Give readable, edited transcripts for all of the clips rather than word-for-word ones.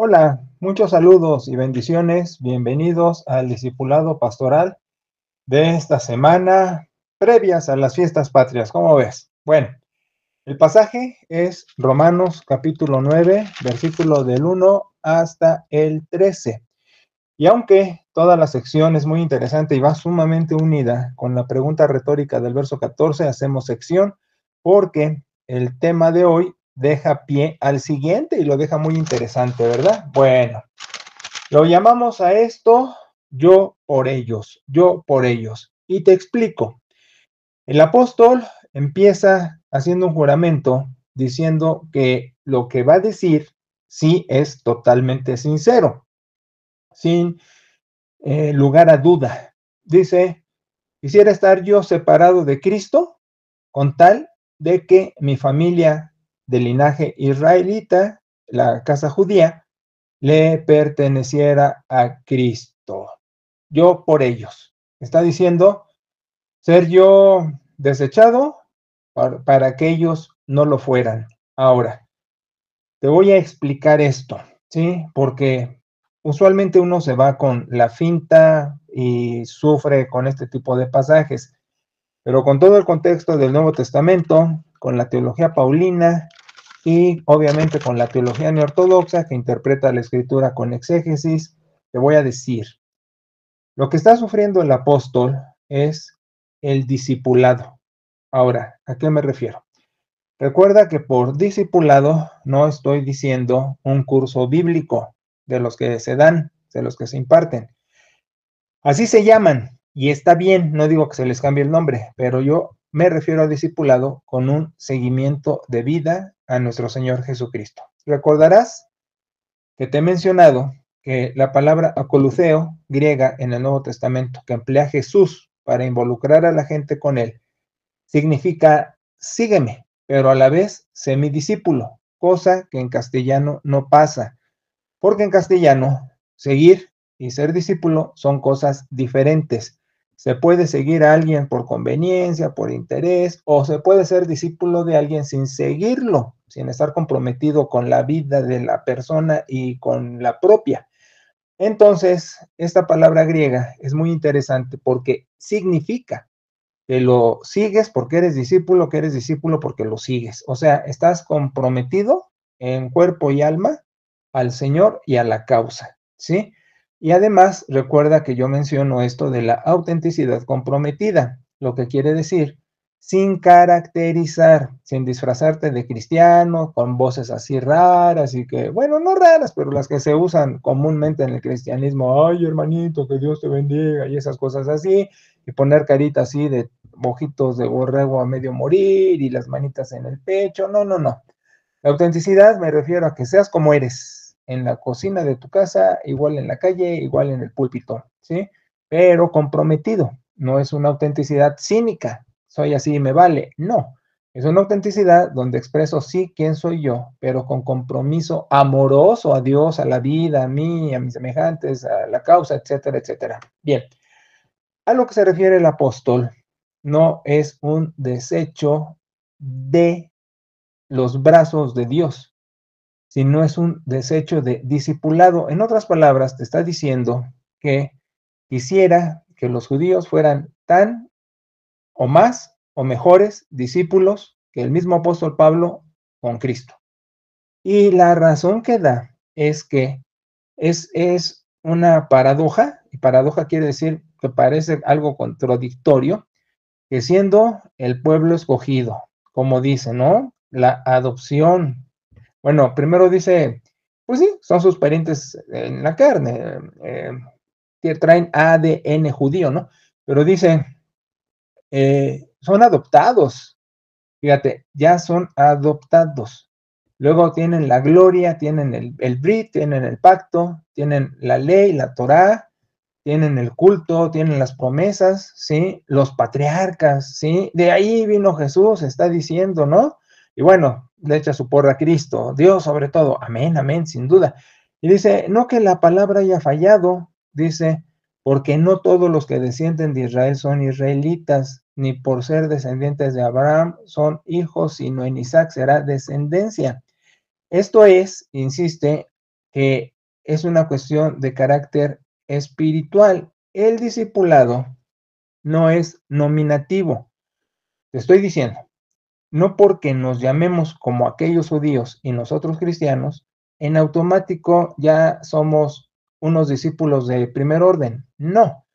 Hola, muchos saludos y bendiciones. Bienvenidos al discipulado pastoral de esta semana previas a las fiestas patrias. ¿Cómo ves? Bueno, el pasaje es Romanos capítulo 9, versículo del 1 hasta el 13. Y aunque toda la sección es muy interesante y va sumamente unida con la pregunta retórica del verso 14, hacemos sección porque el tema de hoy deja pie al siguiente y lo deja muy interesante, ¿verdad? Bueno, lo llamamos a esto yo por ellos, yo por ellos. Y te explico. El apóstol empieza haciendo un juramento diciendo que lo que va a decir sí es totalmente sincero, sin lugar a duda. Dice, quisiera estar yo separado de Cristo con tal de que mi familia de linaje israelita, la casa judía, le perteneciera a Cristo. Yo por ellos. Está diciendo ser yo desechado para que ellos no lo fueran. Ahora, te voy a explicar esto, ¿sí? Porque usualmente uno se va con la finta y sufre con este tipo de pasajes, pero con todo el contexto del Nuevo Testamento, con la teología paulina y obviamente con la teología neortodoxa que interpreta la escritura con exégesis, te voy a decir, lo que está sufriendo el apóstol es el discipulado. Ahora, ¿a qué me refiero? Recuerda que por discipulado no estoy diciendo un curso bíblico de los que se dan, de los que se imparten. Así se llaman y está bien, no digo que se les cambie el nombre, pero yo me refiero a discipulado con un seguimiento de vida a nuestro Señor Jesucristo. Recordarás que te he mencionado que la palabra acoluceo griega en el Nuevo Testamento que emplea Jesús para involucrar a la gente con él significa sígueme, pero a la vez sé mi discípulo, cosa que en castellano no pasa, porque en castellano seguir y ser discípulo son cosas diferentes. Se puede seguir a alguien por conveniencia, por interés, o se puede ser discípulo de alguien sin seguirlo, sin estar comprometido con la vida de la persona y con la propia. Entonces, esta palabra griega es muy interesante porque significa que lo sigues porque eres discípulo, que eres discípulo porque lo sigues. O sea, estás comprometido en cuerpo y alma al Señor y a la causa, ¿sí? Y además, recuerda que yo menciono esto de la autenticidad comprometida, lo que quiere decir sin caracterizar, sin disfrazarte de cristiano, con voces así raras y que, bueno, no raras, pero las que se usan comúnmente en el cristianismo, ay, hermanito, que Dios te bendiga y esas cosas así, y poner carita así de ojitos de borrego a medio morir y las manitas en el pecho, no, no, no. La autenticidad me refiero a que seas como eres, en la cocina de tu casa, igual en la calle, igual en el púlpito, ¿sí? Pero comprometido, no es una autenticidad cínica, soy así y me vale, no. Es una autenticidad donde expreso sí quién soy yo, pero con compromiso amoroso a Dios, a la vida, a mí, a mis semejantes, a la causa, etcétera, etcétera. Bien, a lo que se refiere el apóstol, no es un desecho de los brazos de Dios, sino es un desecho de discipulado. En otras palabras, te está diciendo que quisiera que los judíos fueran tan o más o mejores discípulos que el mismo apóstol Pablo con Cristo. Y la razón que da es que es una paradoja, y paradoja quiere decir que parece algo contradictorio, que siendo el pueblo escogido, como dice, ¿no? La adopción. Bueno, primero dice, pues sí, son sus parientes en la carne, que traen ADN judío, ¿no? Pero dice, son adoptados, fíjate, ya son adoptados. Luego tienen la gloria, tienen el Brit, tienen el pacto, tienen la ley, la Torá, tienen el culto, tienen las promesas, ¿sí? Los patriarcas, ¿sí? De ahí vino Jesús, está diciendo, ¿no? Y bueno, le echa su porra a Cristo, Dios sobre todo, amén, amén, sin duda. Y dice, no que la palabra haya fallado, dice, porque no todos los que descienden de Israel son israelitas, ni por ser descendientes de Abraham son hijos, sino en Isaac será descendencia. Esto es, insiste, que es una cuestión de carácter espiritual. El discipulado no es nominativo. Te estoy diciendo, no porque nos llamemos como aquellos judíos y nosotros cristianos, en automático ya somos unos discípulos de primer orden. No,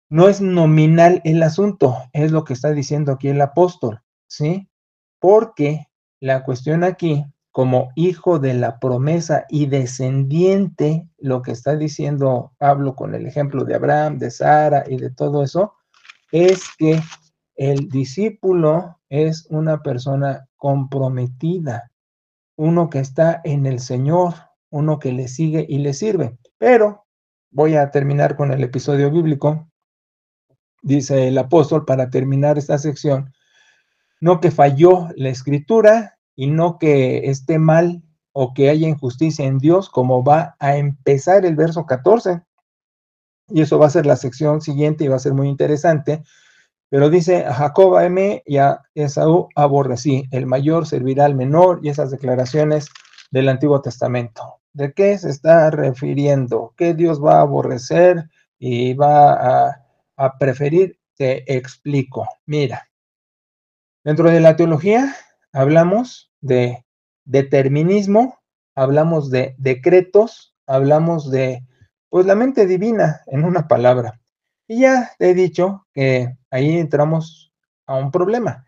no es nominal el asunto, es lo que está diciendo aquí el apóstol, ¿sí? Porque la cuestión aquí, como hijo de la promesa y descendiente, lo que está diciendo Pablo con el ejemplo de Abraham, de Sara y de todo eso, es que el discípulo es una persona comprometida, uno que está en el Señor, uno que le sigue y le sirve. Pero voy a terminar con el episodio bíblico. Dice el apóstol para terminar esta sección, no que falló la escritura y no que esté mal o que haya injusticia en Dios, como va a empezar el verso 14. Y eso va a ser la sección siguiente y va a ser muy interesante. Pero dice, a Jacob amé y a Esaú aborrecí, el mayor servirá al menor, y esas declaraciones del Antiguo Testamento. ¿De qué se está refiriendo? ¿Qué Dios va a aborrecer y va a preferir? Te explico. Mira, dentro de la teología hablamos de determinismo, hablamos de decretos, hablamos de, pues, la mente divina, en una palabra. Y ya te he dicho que ahí entramos a un problema,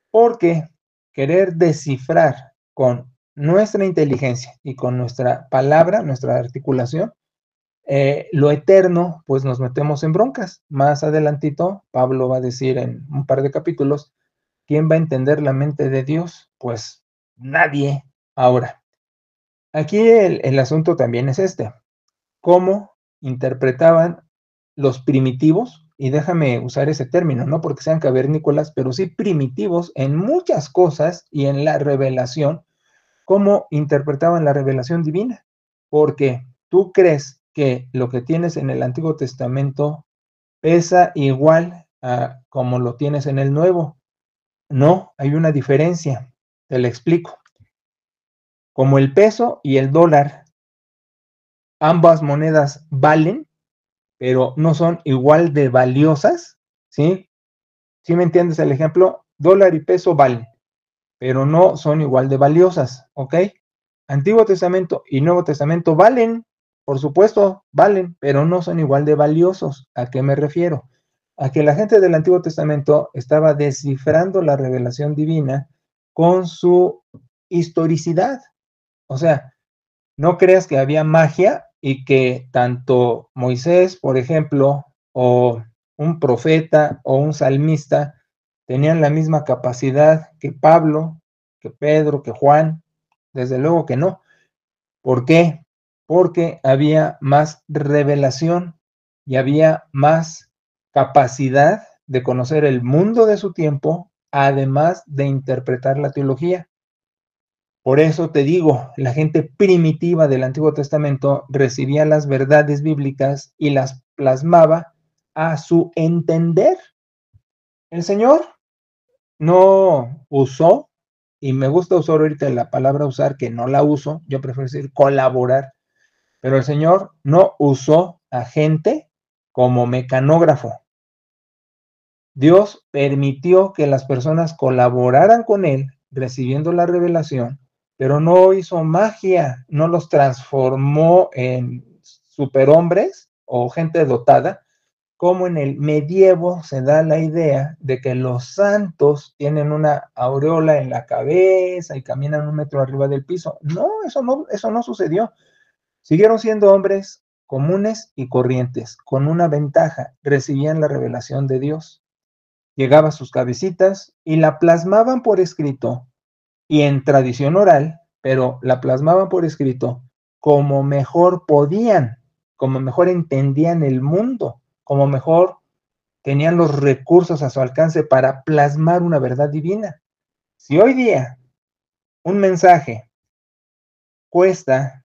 porque querer descifrar con nuestra inteligencia y con nuestra palabra, nuestra articulación, lo eterno, pues nos metemos en broncas. Más adelantito, Pablo va a decir en un par de capítulos, ¿quién va a entender la mente de Dios? Pues nadie. Ahora, aquí el asunto también es este. ¿Cómo interpretaban los primitivos? Y déjame usar ese término, no porque sean cavernícolas, pero sí primitivos en muchas cosas y en la revelación, cómo interpretaban la revelación divina. Porque tú crees que lo que tienes en el Antiguo Testamento pesa igual a como lo tienes en el Nuevo. No, hay una diferencia. Te la explico. Como el peso y el dólar, ambas monedas valen, pero no son igual de valiosas, ¿sí? ¿Sí me entiendes el ejemplo? Dólar y peso valen, pero no son igual de valiosas, ¿ok? Antiguo Testamento y Nuevo Testamento valen, por supuesto, valen, pero no son igual de valiosos. ¿A qué me refiero? A que la gente del Antiguo Testamento estaba descifrando la revelación divina con su historicidad. O sea, no creas que había magia y que tanto Moisés, por ejemplo, o un profeta o un salmista tenían la misma capacidad que Pablo, que Pedro, que Juan. Desde luego que no. ¿Por qué? Porque había más revelación y había más capacidad de conocer el mundo de su tiempo, además de interpretar la teología. Por eso te digo, la gente primitiva del Antiguo Testamento recibía las verdades bíblicas y las plasmaba a su entender. El Señor no usó, y me gusta usar ahorita la palabra usar, que no la uso, yo prefiero decir colaborar, pero el Señor no usó a gente como mecanógrafo. Dios permitió que las personas colaboraran con Él, recibiendo la revelación, pero no hizo magia, no los transformó en superhombres o gente dotada, como en el medievo se da la idea de que los santos tienen una aureola en la cabeza y caminan 1 metro arriba del piso. No, eso no sucedió. Siguieron siendo hombres comunes y corrientes, con una ventaja, recibían la revelación de Dios. Llegaba a sus cabecitas y la plasmaban por escrito y en tradición oral, pero la plasmaban por escrito como mejor podían, como mejor entendían el mundo, como mejor tenían los recursos a su alcance para plasmar una verdad divina. Si hoy día un mensaje cuesta,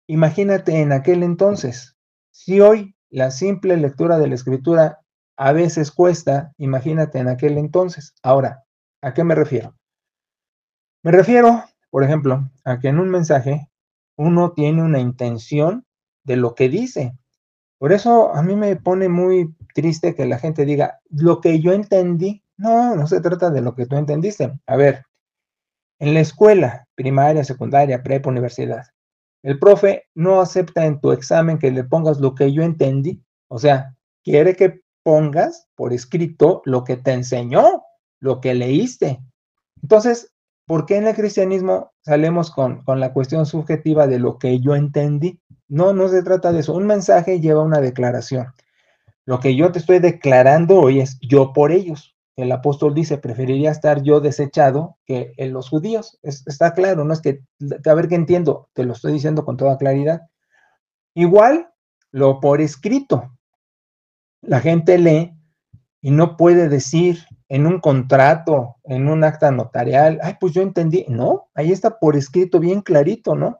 imagínate en aquel entonces. Si hoy la simple lectura de la escritura a veces cuesta, imagínate en aquel entonces. Ahora, ¿a qué me refiero? Me refiero, por ejemplo, a que en un mensaje uno tiene una intención de lo que dice. Por eso a mí me pone muy triste que la gente diga, lo que yo entendí. No, no se trata de lo que tú entendiste. A ver, en la escuela, primaria, secundaria, prepa, universidad, el profe no acepta en tu examen que le pongas lo que yo entendí. O sea, quiere que pongas por escrito lo que te enseñó, lo que leíste. Entonces, ¿por qué en el cristianismo salimos con la cuestión subjetiva de lo que yo entendí? No, no se trata de eso. Un mensaje lleva una declaración. Lo que yo te estoy declarando hoy es yo por ellos. El apóstol dice, preferiría estar yo desechado que en los judíos. Está claro, no es que, a ver qué entiendo, te lo estoy diciendo con toda claridad. Igual, lo por escrito. La gente lee y no puede decir en un contrato, en un acta notarial, ay, pues yo entendí. No, ahí está por escrito bien clarito, ¿no?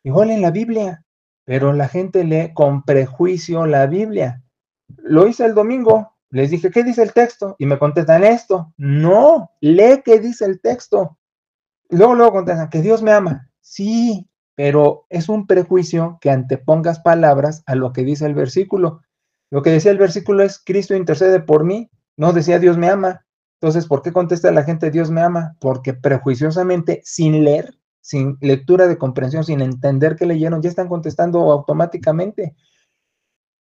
Igual en la Biblia, pero la gente lee con prejuicio la Biblia. Lo hice el domingo, les dije, ¿qué dice el texto? Y me contestan esto. No, lee qué dice el texto. Luego contestan, que Dios me ama. Sí, pero es un prejuicio que antepongas palabras a lo que dice el versículo. Lo que decía el versículo es, Cristo intercede por mí, no decía Dios me ama. Entonces, ¿por qué contesta la gente Dios me ama? Porque prejuiciosamente, sin leer, sin lectura de comprensión, sin entender que leyeron, ya están contestando automáticamente.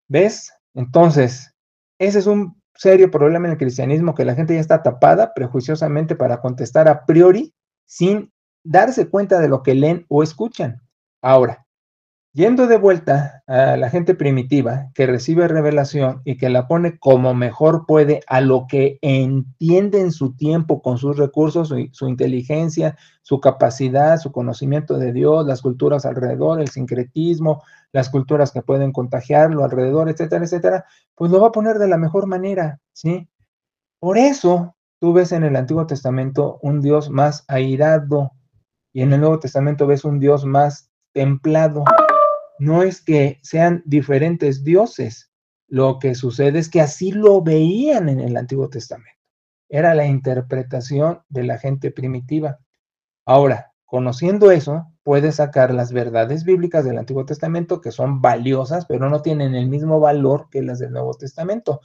¿Ves? Entonces, ese es un serio problema en el cristianismo, que la gente ya está tapada prejuiciosamente para contestar a priori sin darse cuenta de lo que leen o escuchan. Ahora, yendo de vuelta a la gente primitiva que recibe revelación y que la pone como mejor puede a lo que entiende en su tiempo con sus recursos, su inteligencia, su capacidad, su conocimiento de Dios, las culturas alrededor, el sincretismo, las culturas que pueden contagiarlo alrededor, etcétera, etcétera, pues lo va a poner de la mejor manera, ¿sí? Por eso tú ves en el Antiguo Testamento un Dios más airado y en el Nuevo Testamento ves un Dios más templado. No es que sean diferentes dioses, lo que sucede es que así lo veían en el Antiguo Testamento. Era la interpretación de la gente primitiva. Ahora, conociendo eso, puedes sacar las verdades bíblicas del Antiguo Testamento que son valiosas, pero no tienen el mismo valor que las del Nuevo Testamento.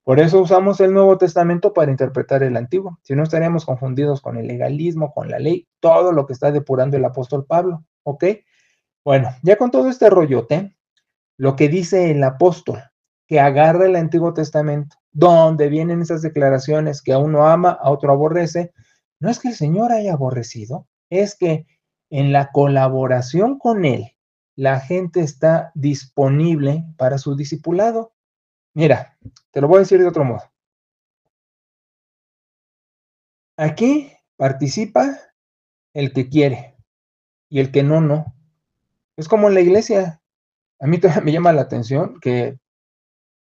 Por eso usamos el Nuevo Testamento para interpretar el Antiguo. Si no, estaríamos confundidos con el legalismo, con la ley, todo lo que está depurando el apóstol Pablo. ¿Ok? Bueno, ya con todo este rollote, lo que dice el apóstol, que agarra el Antiguo Testamento, donde vienen esas declaraciones que a uno ama, a otro aborrece, no es que el Señor haya aborrecido, es que en la colaboración con Él, la gente está disponible para su discipulado. Mira, te lo voy a decir de otro modo. Aquí participa el que quiere y el que no, no. Es como en la iglesia. A mí todavía me llama la atención que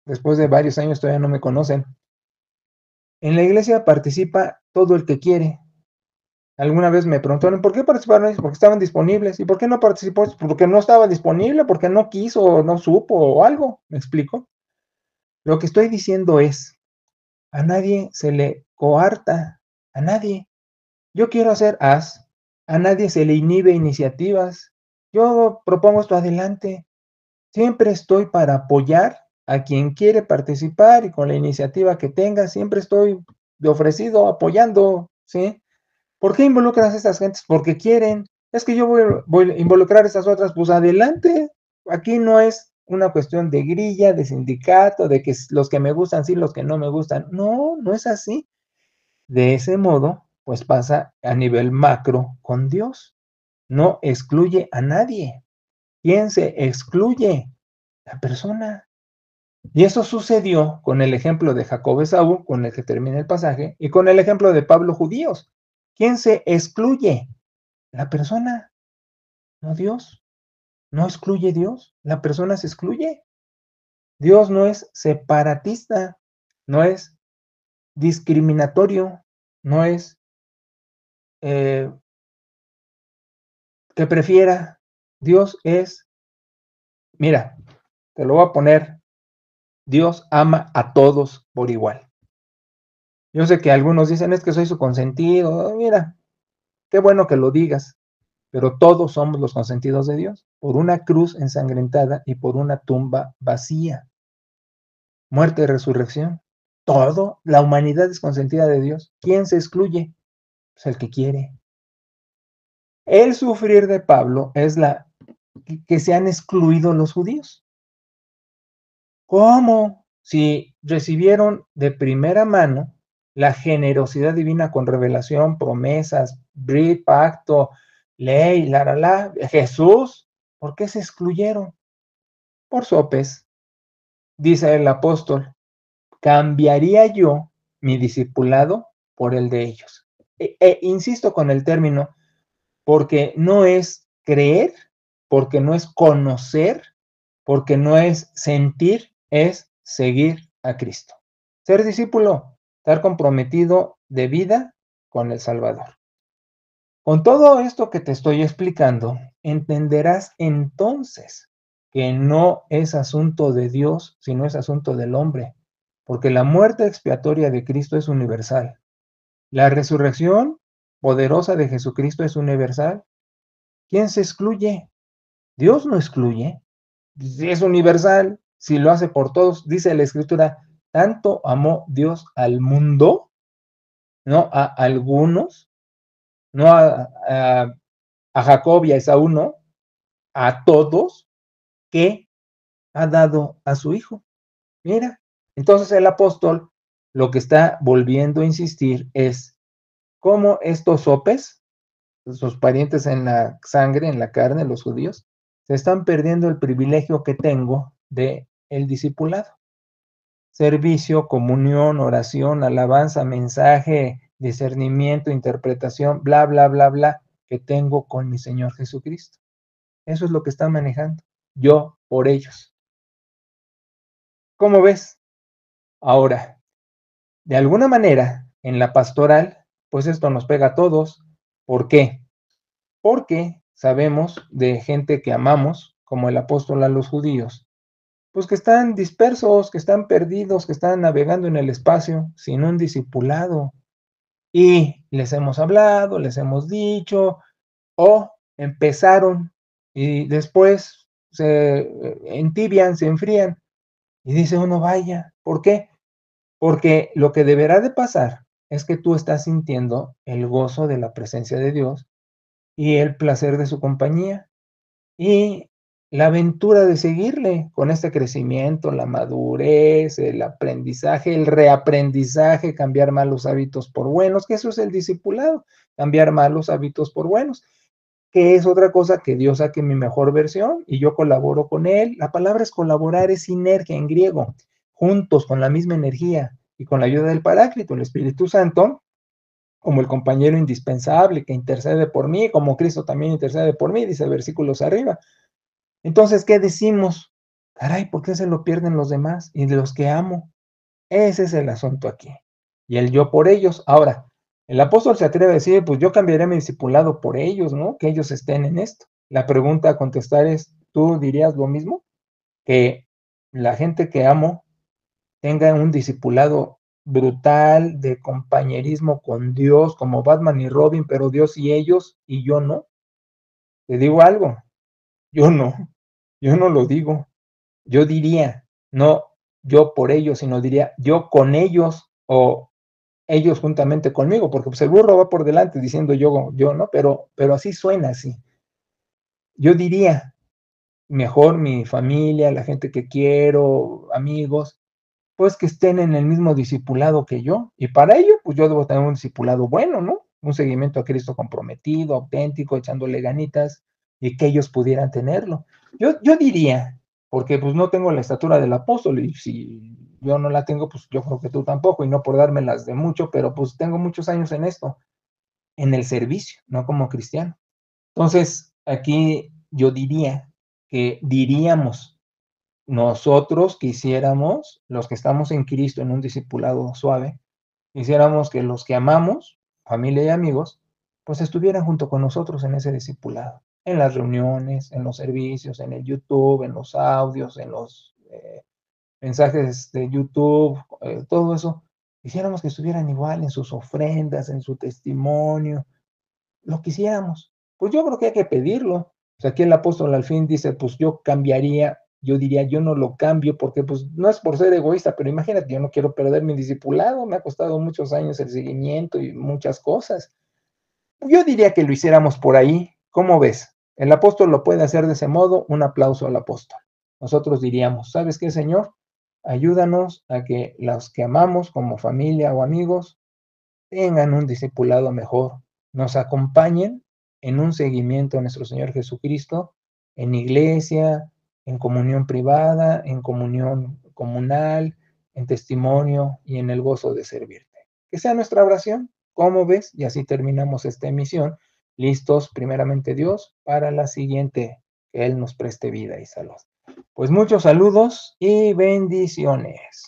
después de varios años todavía no me conocen. En la iglesia participa todo el que quiere. Alguna vez me preguntaron, ¿por qué participaron? Porque estaban disponibles. ¿Y por qué no participó? Porque no estaba disponible, porque no quiso, no supo o algo. ¿Me explico? Lo que estoy diciendo es, a nadie se le coarta, a nadie. Yo quiero hacer haz, a nadie se le inhibe iniciativas. Yo propongo esto adelante. Siempre estoy para apoyar a quien quiere participar y con la iniciativa que tenga, siempre estoy de ofrecido apoyando, ¿sí? ¿Por qué involucras a estas gentes? Porque quieren. Es que yo voy a involucrar a estas otras, pues adelante. Aquí no es una cuestión de grilla, de sindicato, de que los que me gustan sí, los que no me gustan. No, no es así. De ese modo, pues pasa a nivel macro con Dios. No excluye a nadie. ¿Quién se excluye? La persona. Y eso sucedió con el ejemplo de Jacob Esaú, con el que termina el pasaje, y con el ejemplo de Pablo judíos. ¿Quién se excluye? La persona, no Dios. No excluye Dios, la persona se excluye. Dios no es separatista, no es discriminatorio, no es eh, que prefiera. Dios es, mira, te lo voy a poner, Dios ama a todos por igual. Yo sé que algunos dicen, es que soy su consentido. Mira, qué bueno que lo digas, pero todos somos los consentidos de Dios, por una cruz ensangrentada y por una tumba vacía. Muerte y resurrección. Todo, la humanidad es consentida de Dios. ¿Quién se excluye? Pues el que quiere. El sufrir de Pablo es la que se han excluido los judíos. ¿Cómo? Si recibieron de primera mano la generosidad divina con revelación, promesas, brit, pacto, ley, Jesús, ¿por qué se excluyeron? Por sopes, dice el apóstol, cambiaría yo mi discipulado por el de ellos. Insisto con el término, porque no es creer, porque no es conocer, porque no es sentir, es seguir a Cristo. Ser discípulo, estar comprometido de vida con el Salvador. Con todo esto que te estoy explicando, entenderás entonces que no es asunto de Dios, sino es asunto del hombre, porque la muerte expiatoria de Cristo es universal. La resurrección poderosa de Jesucristo es universal. ¿Quién se excluye? Dios no excluye. Es universal. Si lo hace por todos, dice la Escritura, tanto amó Dios al mundo, no a algunos, no a Jacob y a Esaú, no, a todos, que ha dado a su Hijo. Mira, entonces el apóstol lo que está volviendo a insistir es cómo estos sopes, sus parientes en la sangre, en la carne, los judíos, se están perdiendo el privilegio que tengo de el discipulado. Servicio, comunión, oración, alabanza, mensaje, discernimiento, interpretación, bla, bla, bla, bla, que tengo con mi Señor Jesucristo. Eso es lo que están manejando. Yo por ellos. ¿Cómo ves? Ahora, de alguna manera, en la pastoral, pues esto nos pega a todos. ¿Por qué? Porque sabemos de gente que amamos, como el apóstol a los judíos, pues que están dispersos, que están perdidos, que están navegando en el espacio sin un discipulado. Y les hemos hablado, les hemos dicho, o empezaron y después se entibian, se enfrían. Y dice uno, vaya, ¿por qué? Porque lo que deberá de pasar es que tú estás sintiendo el gozo de la presencia de Dios y el placer de su compañía y la aventura de seguirle con este crecimiento, la madurez, el aprendizaje, el reaprendizaje, cambiar malos hábitos por buenos, que eso es el discipulado, cambiar malos hábitos por buenos, que es otra cosa que Dios saque mi mejor versión y yo colaboro con él. La palabra es colaborar, es sinergia en griego, juntos con la misma energía y con la ayuda del Paráclito, el Espíritu Santo, como el compañero indispensable que intercede por mí, como Cristo también intercede por mí, dice versículos arriba. Entonces, ¿qué decimos? Caray, ¿por qué se lo pierden los demás y de los que amo? Ese es el asunto aquí. Y el yo por ellos. Ahora, el apóstol se atreve a decir, pues yo cambiaré mi discipulado por ellos, ¿no? Que ellos estén en esto. La pregunta a contestar es, ¿tú dirías lo mismo? Que la gente que amo tenga un discipulado brutal de compañerismo con Dios, como Batman y Robin, pero Dios y ellos y yo no. Te digo algo, yo no lo digo. Yo diría, no yo por ellos, sino diría yo con ellos o ellos juntamente conmigo, porque pues el burro va por delante diciendo yo, ¿no? Pero así suena así. Yo diría, mejor mi familia, la gente que quiero, amigos, pues que estén en el mismo discipulado que yo. Y para ello, pues yo debo tener un discipulado bueno, ¿no? Un seguimiento a Cristo comprometido, auténtico, echándole ganitas y que ellos pudieran tenerlo. Yo diría, porque pues no tengo la estatura del apóstol y si yo no la tengo, pues yo creo que tú tampoco y no por dármelas de mucho, pero pues tengo muchos años en esto, en el servicio, no como cristiano. Entonces, aquí yo diría que diríamos nosotros quisiéramos, los que estamos en Cristo en un discipulado suave, quisiéramos que los que amamos, familia y amigos, pues estuvieran junto con nosotros en ese discipulado, en las reuniones, en los servicios, en el YouTube, en los audios, en los mensajes de YouTube, todo eso. Quisiéramos que estuvieran igual en sus ofrendas, en su testimonio, lo quisiéramos. Pues yo creo que hay que pedirlo. Pues aquí el apóstol al fin dice, pues yo cambiaría, yo diría, yo no lo cambio porque pues no es por ser egoísta, pero imagínate, yo no quiero perder mi discipulado, me ha costado muchos años el seguimiento y muchas cosas. Yo diría que lo hiciéramos por ahí. ¿Cómo ves? El apóstol lo puede hacer de ese modo. Un aplauso al apóstol. Nosotros diríamos, ¿sabes qué, Señor? Ayúdanos a que los que amamos como familia o amigos tengan un discipulado mejor, nos acompañen en un seguimiento a nuestro Señor Jesucristo, en iglesia, en comunión privada, en comunión comunal, en testimonio y en el gozo de servirte. Que sea nuestra oración, ¿cómo ves? Y así terminamos esta emisión, listos primeramente Dios para la siguiente, que Él nos preste vida y salud. Pues muchos saludos y bendiciones.